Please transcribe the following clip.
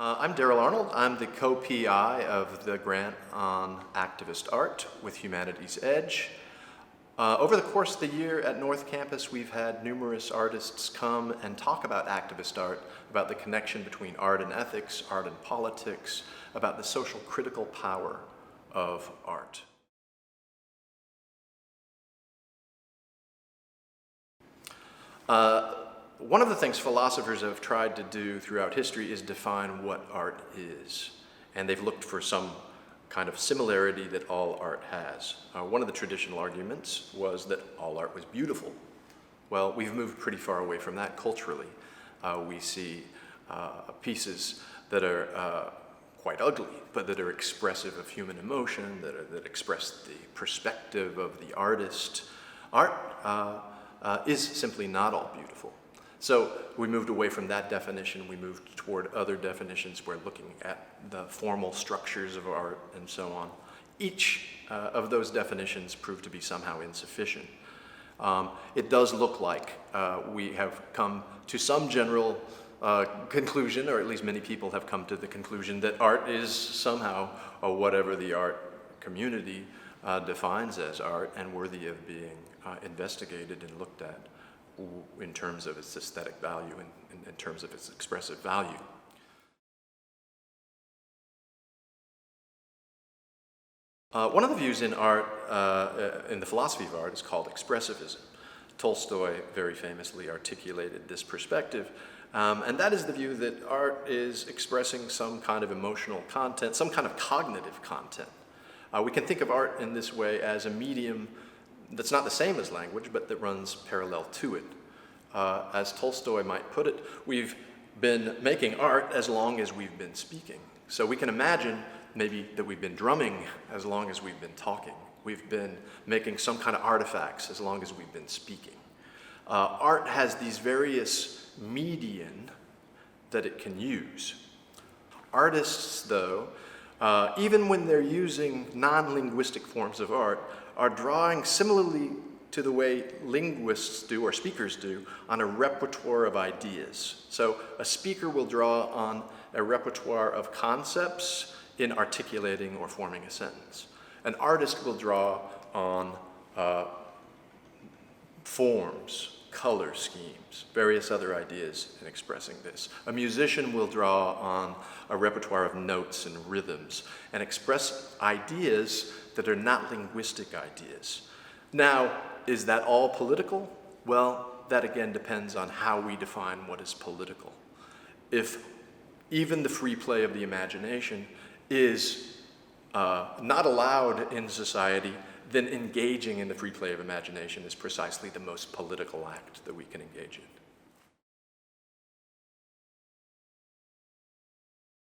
I'm Darrell Arnold. I'm the co-PI of the grant on activist art with Humanities Edge. Over the course of the year at North Campus, we've had numerous artists come and talk about activist art, about the connection between art and ethics, art and politics, about the social critical power of art. One of the things philosophers have tried to do throughout history is define what art is. And they've looked for some kind of similarity that all art has. One of the traditional arguments was that all art was beautiful. Well, we've moved pretty far away from that culturally. We see pieces that are quite ugly, but that are expressive of human emotion, that express the perspective of the artist. Art is simply not all beautiful. So we moved away from that definition. We moved toward other definitions. We're looking at the formal structures of art and so on. Each of those definitions proved to be somehow insufficient. It does look like we have come to some general conclusion, or at least many people have come to the conclusion that art is somehow whatever the art community defines as art and worthy of being investigated and looked at in terms of its aesthetic value and in terms of its expressive value. One of the views in art, in the philosophy of art, is called expressivism. Tolstoy very famously articulated this perspective, and that is the view that art is expressing some kind of emotional content, some kind of cognitive content. We can think of art in this way as a medium that's not the same as language, but that runs parallel to it. As Tolstoy might put it, we've been making art as long as we've been speaking. So we can imagine maybe that we've been drumming as long as we've been talking. We've been making some kind of artifacts as long as we've been speaking. Art has these various median that it can use. Artists, though, even when they're using non-linguistic forms of art, are drawing similarly to the way linguists do, or speakers do, on a repertoire of ideas. So a speaker will draw on a repertoire of concepts in articulating or forming a sentence. An artist will draw on forms, color schemes, various other ideas in expressing this. A musician will draw on a repertoire of notes and rhythms and express ideas that are not linguistic ideas. Now, is that all political? Well, that again depends on how we define what is political. If even the free play of the imagination is not allowed in society, then engaging in the free play of imagination is precisely the most political act that we can engage in.